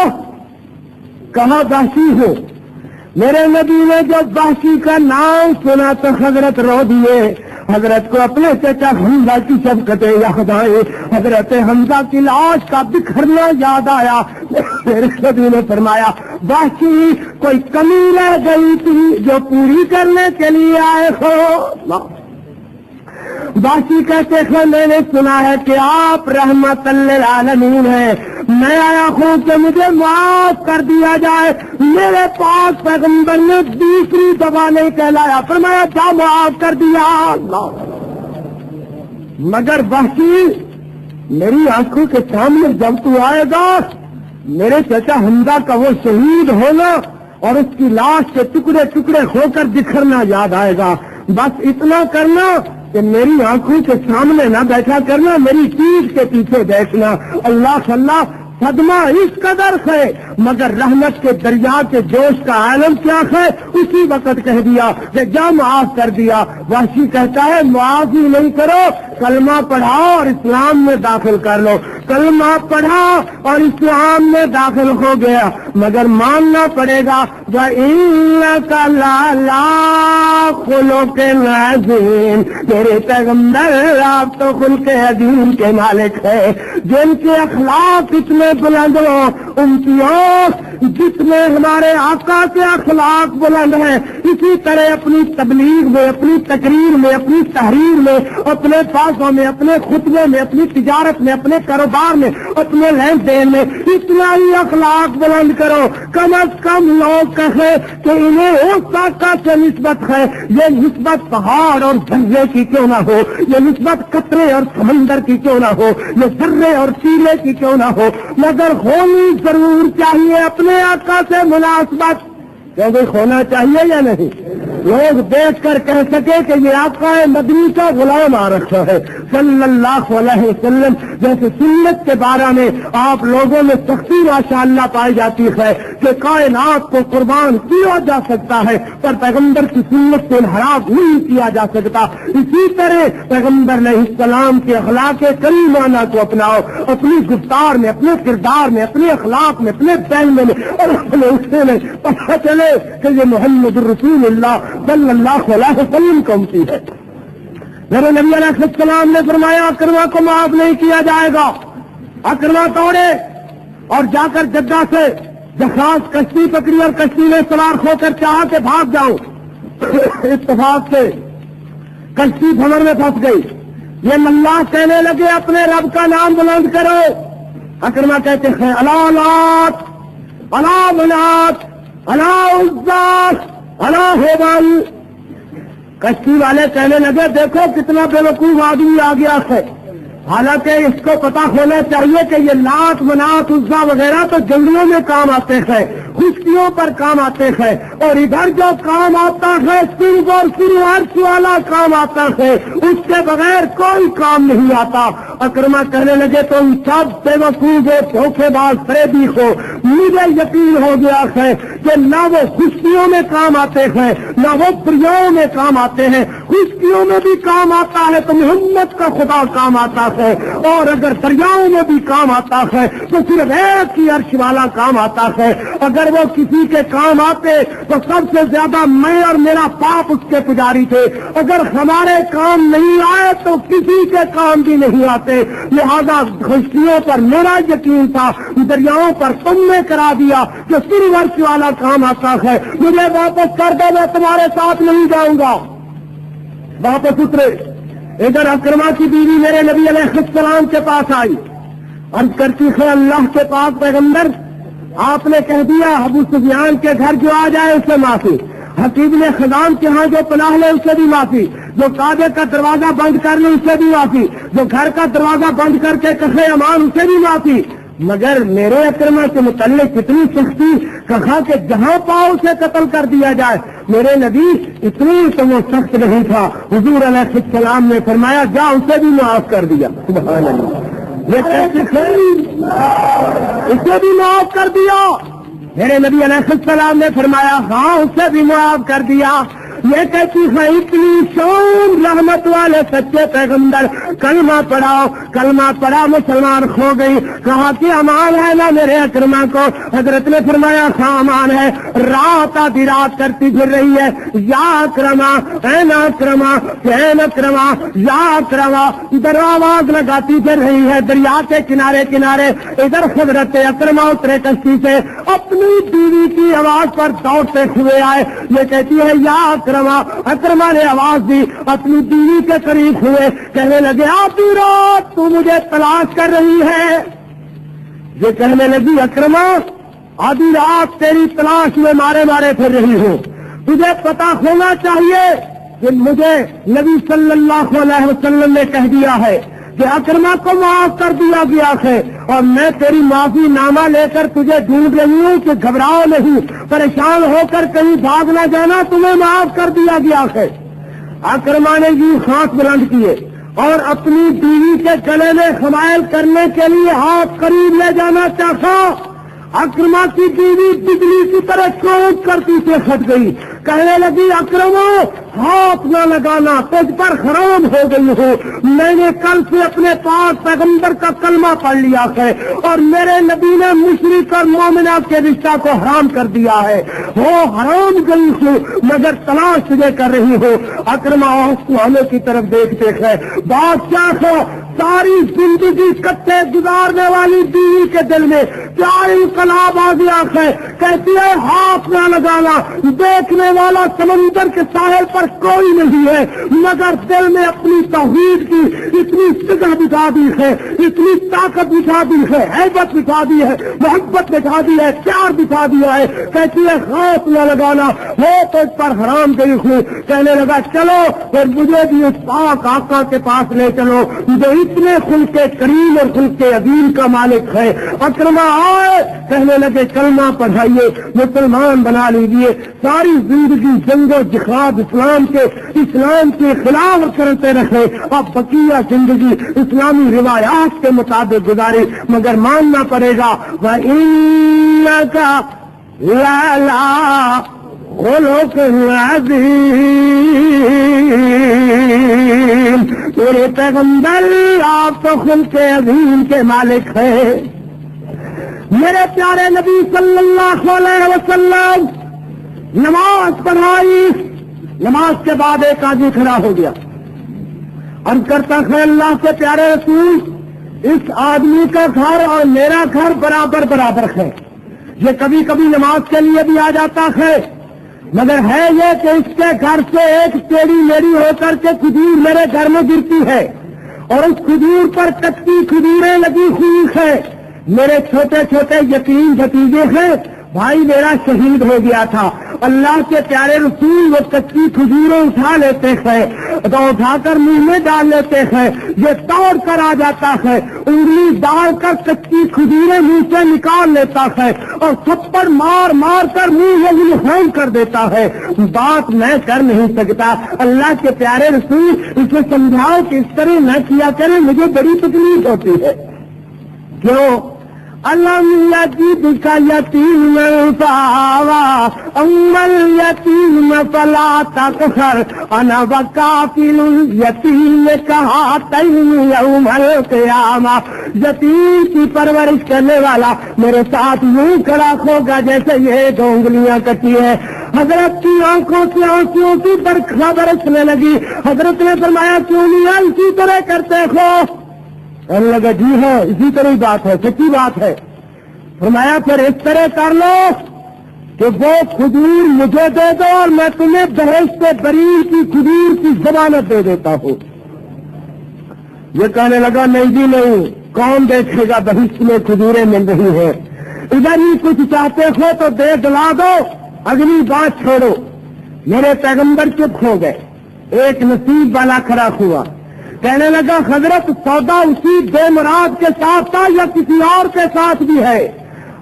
کہا وحشی ہو. میرے نبی نے جب وحشی کا نام سنا تو حضرت رو دیے. حضرت کو اپنے چچا حمزہ کی شفقتیں یاد آئی, حضرت حمزہ کی لاش کا بکھرنا یاد آیا. میرے نبی نے فرمایا وحشی کوئی کمی رہ گئی تھی جو پوری کرنے کے لیے آئے ہو؟ وحشی کہتے ہیں میں نے سنا ہے کہ آپ رحمت للعالمین ہیں, میں آیا ہوں کہ مجھے معاف کر دیا جائے. میرے پاس پیغمبر نے دوسری دفعہ نہیں کہلایا, فرمایا جا معاف کر دیا. مگر وحشی میری آنکھوں کے سامنے جب تو آئے گا میرے چچا حمزہ کا وہ شہید ہونا اور اس کی لاش کے ٹکڑے ٹکڑے ہو کر بکھرنا یاد آئے گا. بس اتنا کرنا کہ میری آنکھوں کے سامنے نہ بیٹھا کرنا, میری پیٹھ کے پیچھے بیٹھنا. اللہ اللہ صدمہ اس قدر ہے, مگر رحمت کے دریا کے جوش کا عالم کیا ہے, اسی وقت کہہ دیا کہ جا معاف کر دیا. وحشی کہتا ہے معاف ہی نہیں کرو, کلمہ پڑھاؤ اور اسلام میں داخل کر لو. کلمہ پڑھا اور اسلام میں داخل ہو گیا, مگر ماننا پڑے گا وَإِنَّكَ لَعَلَىٰ خُلُقٍ عَظِيمٍ. میرے پیغمبر آپ تو خلق عظیم کے مالک ہے, جن کے اخلاق اتنے بلند ہو, ان کی آنکھ جتنے ہمارے آقا کے اخلاق بلند ہیں, اسی طرح اپنی تبلیغ میں, اپنی تقریر میں, اپنی تحریر میں, اپنے پاسوں میں, اپنے خطبے میں, اپنی تجارت میں, اپنے کاروبار میں, اپنے لین دین میں اتنا ہی اخلاق بلند کرو. کم از کم لوگ کہیں کہ انہیں اس آقا سے نسبت ہے, یہ نسبت پہاڑ اور درے کی کیوں نہ ہو, یہ نسبت قطرے اور سمندر کی کیوں نہ ہو, یہ ذرے اور چیلے کی کیوں نہ ہو, مگر ہونی ضرور چاہیے اپنے آقا سے مناسبت. کیونکہ ہونا چاہیے یا نہیں, لوگ دیکھ کر کہہ سکے کہ یہ آقا مدنی کا غلام آ رکھا ہے صلی اللہ علیہ وسلم. جیسے سنت کے بارے میں آپ لوگوں میں سختی ماشاءاللہ پائی جاتی ہے کہ کائنات کو قربان کیا جا سکتا ہے, پر پیغمبر کی سنت سے انحراف نہیں کیا جا سکتا. اسی طرح پیغمبر علیہ السلام کے اخلاق کریمانہ کو اپناؤ, اپنی گفتار میں, اپنے کردار میں, اپنے اخلاق میں, اپنے پہننے میں اور اپنے اٹھنے میں پتہ چلے کہ یہ محمد الرسول اللہ صلی اللہ علیہ وسلم کا امتی ہے. میرے نبی علیہ السلام نے فرمایا اکرما کو معاف نہیں کیا جائے گا. اکرما توڑے اور جا کر جدہ سے جہاز کشتی پکڑی اور کشتی میں سوار ہو کر چاہا کہ بھاگ جاؤ, اتفاق سے کشتی بھنور میں پھنس گئی. یہ ملا کہنے لگے اپنے رب کا نام بلند کرو. اکرما کہتے ہیں اللہ لات, اللہ منات, اللہ عزت, اللہ ہوبل. کشتی والے کہنے لگے دیکھو کتنا بے وقوف آدمی آ گیا ہے, حالانکہ اس کو پتا ہونا چاہیے کہ یہ لات منات عزا وغیرہ تو جنگلوں میں کام آتے ہیں, خشکیوں پر کام آتے ہیں, اور ادھر جو کام آتا ہے صرف اور صرف عرش والا کام آتا ہے, اس کے بغیر کوئی کام نہیں آتا. اکرما کہنے لگے تم سب بے وقوف ہو, دھوکے باز, فریبی ہو. مجھے یقین ہو گیا ہے کہ نہ وہ خشکیوں میں کام آتے ہیں نہ وہ دریاؤں میں کام آتے ہیں. خشکیوں میں بھی کام آتا ہے تو محمد کا خدا کام آتا ہے, اور اگر دریاؤں میں بھی کام آتا ہے تو صرف ایک ہی عرش والا کام آتا ہے. اگر وہ کسی کے کام آتے تو سب سے زیادہ میں اور میرا باپ اس کے پجاری تھے. اگر ہمارے کام نہیں آئے تو کسی کے کام بھی نہیں آتے. لہذا خشکیوں پر میرا یقین تھا, دریاؤں پر تم نے کرا دیا کہ صرف عرش والا کام آتا ہے. مجھے واپس کر دو, میں تمہارے ساتھ نہیں جاؤں گا. واپس اترے. ادھر اکرما کی بیوی میرے نبی علیہ السلام کے پاس آئی, عرض کرتی ہے اللہ کے پاک پیغمبر آپ نے کہہ دیا ابو سفیان کے گھر جو آ جائے اس سے معافی, حکیم نے خزان کے ہاں جو پناہ لے اس سے بھی معافی, جو کعبے کا دروازہ بند کر لے اس سے بھی معافی, جو گھر کا دروازہ بند کر کے کہے امان اسے بھی معافی. مگر میرے اکرما کے متعلق کتنی سختی, کہا کہ جہاں پاؤ اسے قتل کر دیا جائے. میرے نبی اتنی تو وہ سخت نہیں تھا. حضور علیہ السلام نے فرمایا جا اسے بھی معاف کر دیا. سبحان اللہ, یہ کیسے اسے بھی معاف کر دیا. میرے نبی علیہ السلام نے فرمایا ہاں اسے بھی معاف کر دیا. یہ کہتی ہے اتنی شان رحمت والے سچے پیغمبر, کلمہ پڑھاؤ. کلمہ پڑھا مسلمان ہو گئی. کہا کہ امان ہے نا میرے اکرما کو. حضرت نے فرمایا ہاں امان ہے. رات آدھی رات کرتی پھر رہی ہے یا اکرما, اے نا اکرما, اے نا اکرما, یا اکرما. ادھر آواز لگاتی پھر رہی ہے دریا کے کنارے کنارے. ادھر حضرت اکرما اترے کشتی سے, اپنی بیوی کی آواز پر دوڑتے ہوئے آئے. یہ کہتی ہے یا اکرما نے آواز دی, اپنی بیوی کے قریب ہوئے, کہنے لگے آدھی رات تو مجھے تلاش کر رہی ہے. یہ کہنے لگی اکرما آدھی رات تیری تلاش میں مارے مارے پھر رہی ہوں. تجھے پتا ہونا چاہیے کہ مجھے نبی صلی اللہ علیہ وسلم نے کہہ دیا ہے کہ اکرما کو معاف کر دیا گیا ہے اور میں تیری معافی نامہ لے کر تجھے ڈھونڈ رہی ہوں کہ گھبراؤ نہیں، پریشان ہو کر کہیں بھاگ نہ جانا، تمہیں معاف کر دیا گیا ہے۔ اکرما نے یہ ہاتھ بلند کیے اور اپنی بیوی کے گلے میں حمائل کرنے کے لیے ہاتھ قریب لے جانا چاہا۔ اکرما کی بیوی بجلی کی طرح چونک کر پیچھے ہٹ گئی، کہنے لگی اکرما ہاتھ نہ لگانا، تجھ پر حرام ہو گئی ہو، میں نے کل سے اپنے پاک پیغمبر کا کلمہ پڑھ لیا ہے اور میرے نبی نے مشرک اور مومنہ کے رشتہ کو حرام کر دیا ہے، وہ حرام گئی ہوں مگر تلاش تجھے کر رہی ہو۔ اکرما آنکھوں کی طرف دیکھتے ہیں، بادشاہ کو ساری زندگی کٹے گزارنے والی بیوی کے دل میں کیا انقلاب آ گیا ہے، کہتی ہے ہاتھ نہ لگانا، دیکھنے والا سمندر کے ساحل پر کوئی نہیں ہے مگر دل میں اپنی توحید کی اتنی فکر بٹھا دی ہے، اتنی طاقت بٹھا دی ہے، ہیبت بٹھا دی ہے، محبت بٹھا دی ہے، پیار بٹھا دیا ہے، کہتی ہے ہاتھ نہ لگانا، وہ تو اس پر حرام گئی ہوں۔ کہنے لگا چلو پھر مجھے بھی اس پاک آقا کے پاس لے چلو جو اتنے خلق کریم اور خلق عظیم کا مالک ہے۔ اکرما آئے، کہنے لگے کلمہ پڑھائیے، مسلمان بنا لیجیے، ساری زندگی جنگ و جہاد اسلام کے خلاف کرتے رہے، اب بقیہ زندگی اسلامی روایات کے مطابق گزاری، مگر ماننا پڑے گا وَإِنَّكَ لَعَلَىٰ خُلُقٍ عَظِيمٍ، میرے پیغمبر آپ تو خلق عظیم کے مالک ہیں۔ میرے پیارے نبی صلی اللہ علیہ وسلم نماز پڑھائی، نماز کے بعد ایک آدمی کھڑا ہو گیا، عرض کرتا ہے اللہ کے پیارے رسول، اس آدمی کا گھر اور میرا گھر برابر برابر ہے، یہ کبھی کبھی نماز کے لیے بھی آ جاتا ہے، مگر ہے یہ کہ اس کے گھر سے ایک ٹیڑھی میڑھی ہو کر کے کھجور میرے گھر میں گرتی ہے اور اس کھجور پر کچی کھجوریں لگی ہوئی ہے، میرے چھوٹے چھوٹے یتیم بھتیجے ہیں، بھائی میرا شہید ہو گیا تھا، اللہ کے پیارے رسول وہ کچی کھجوریں اٹھا لیتے ہیں تو اٹھا کر منہ میں ڈال لیتے ہیں، یہ دوڑ کر آ جاتا ہے، انگلی ڈال کر کچی کھجوریں منہ سے نکال لیتا ہے اور تھپڑ مار مار کر منہ میں منہوم کر دیتا ہے، بات میں کر نہیں سکتا، اللہ کے پیارے رسول اسے سمجھاؤ کہ اس طرح نہ کیا کرے، مجھے بڑی تکلیف ہوتی ہے۔ کیوں؟ الم یجدک یتیما فآوی اما الیتیم فلا تقہر انا وکافل الیتیم کہاتین یوم القیامہ، یتیم کی پرورش کرنے والا میرے ساتھ یوں کھڑا ہوگا جیسے یہ دو انگلیاں کٹی ہے۔ حضرت کی آنکھوں سے آنسوں کی برکھا برسنے لگی، حضرت نے فرمایا کیوں نہیں اسی طرح کرتے ہو؟ کہنے لگا جی ہے اسی طرح ہی بات ہے، سچی بات ہے۔ فرمایا پھر اس طرح کر لو کہ وہ کھجور مجھے دے دو اور میں تمہیں بہشت بریر کی کھجور کی ضمانت دے دیتا ہوں۔ یہ کہنے لگا نہیں جی نہیں، کون دیکھے گا بہشت میں کھجوریں مل رہی ہیں، ادھر ہی کچھ چاہتے ہو تو دے دلا دو، اگلی بات چھوڑو۔ میرے پیغمبر چپ ہو گئے، ایک نصیب والا کھڑا ہوا، کہنے لگا حضرت سودا اسی بے مراد کے ساتھ تھا یا کسی اور کے ساتھ بھی ہے؟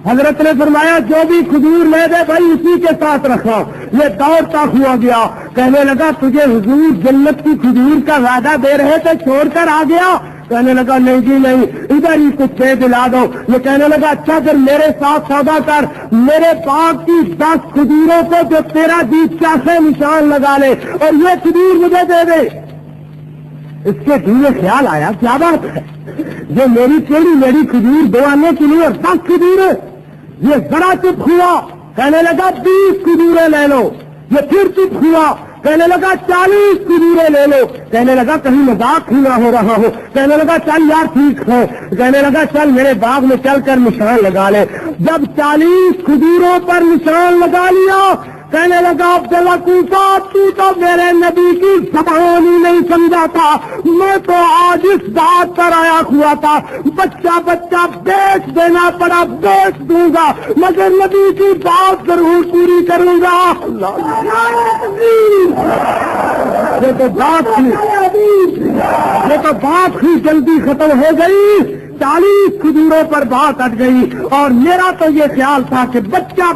حضرت نے فرمایا جو بھی کھجور لے دے بھائی اسی کے ساتھ رکھا۔ یہ دوڑتا ہوا گیا، کہنے لگا تجھے حضور جنت کی کھجور کا وعدہ دے رہے تھے چھوڑ کر آ گیا؟ کہنے لگا نہیں جی نہیں، ادھر ہی کچھ دے دلا دو۔ یہ کہنے لگا اچھا پھر میرے ساتھ سودا کر، میرے پاک کی 10 کھجوروں کو جو تیرا جی چاہے نشان لگا لے اور یہ کھجور مجھے دے دے۔ اس کے دل میں خیال آیا کیا بات ہے، یہ میری ٹیڑھی میری کھجور دو آنے کے لیے اور 10 کھجور، یہ ذرا چپ ہوا، کہنے لگا 20 کھجوریں لے لو۔ یہ پھر چپ ہوا، کہنے لگا 40 کھجوریں لے لو۔ کہنے لگا کہیں مذاق ہی نہ ہو رہا ہو، کہنے لگا چل یار ٹھیک ہے، کہنے لگا چل میرے باغ میں چل کر نشان لگا لے۔ جب 40 کھجوروں پر نشان لگا لیا، کہنے لگا عبداللہ تو میرے نبی کی زبان ہی نہیں سمجھا تھا، میں تو آج اس بات پر آیا ہوا تھا، بچہ بیچ دینا پڑا بیچ دوں گا، مگر نبی کی بات ضرور پوری کروں گا۔ یہ تو بات ہی جلدی ختم ہو گئی، 40 کھجوروں پر بات اٹ گئی، اور میرا تو یہ خیال تھا کہ بچہ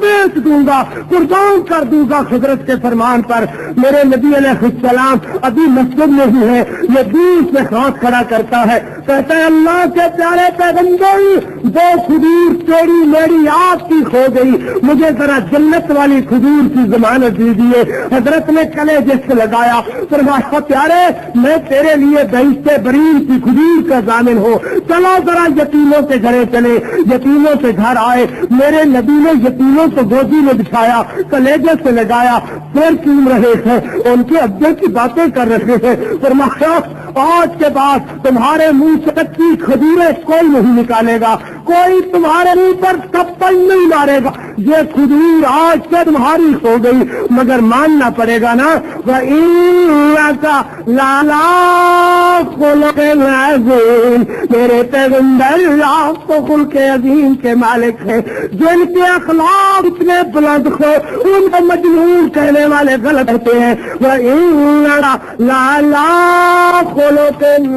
بیچ دوں گا، قربان کر دوں گا حضرت کے فرمان پر۔ میرے نبی علیہ السلام ابھی مسجد میں ہی ہے، یہ دور سے ہاتھ کھڑا کرتا ہے، کہتا ہے اللہ کے پیارے پیغمبر، 2 کھجور تیری میری آپ کی کھو گئی، مجھے ذرا جنت والی کھجور کی ضمانت دیجیے۔ حضرت نے کلیجے سے لگایا، فرمایا پیارے میں تیرے لیے بہشت برین کی کھجور کا ضامن ہوں، چلو ذرا یتیموں کے گھرے چلے۔ یتیموں کے گھر آئے، میرے نبی نے یتیموں کو گودی میں بٹھایا، کلیجے سے لگایا، پھر چوم رہے ہیں، ان کے ابے کی باتیں کر رہے ہیں۔ فرمایا آج کے بعد تمہارے منہ سے کچی کھجوریں کوئی نہیں نکالے گا، کوئی تمہارے منہ پر تھپڑ نہیں مارے گا، یہ کھجور آج سے تمہاری ہو گئی، مگر ماننا پڑے گا نا۔ لالا خلق عظیم، میرے پیغمبر آپ کو خلق عظیم کے مالک ہیں، جن کے اخلاق اتنے بلند ہو ان کو مجنون کہنے والے غلط ہوتے ہیں۔ لالا خلق عظیم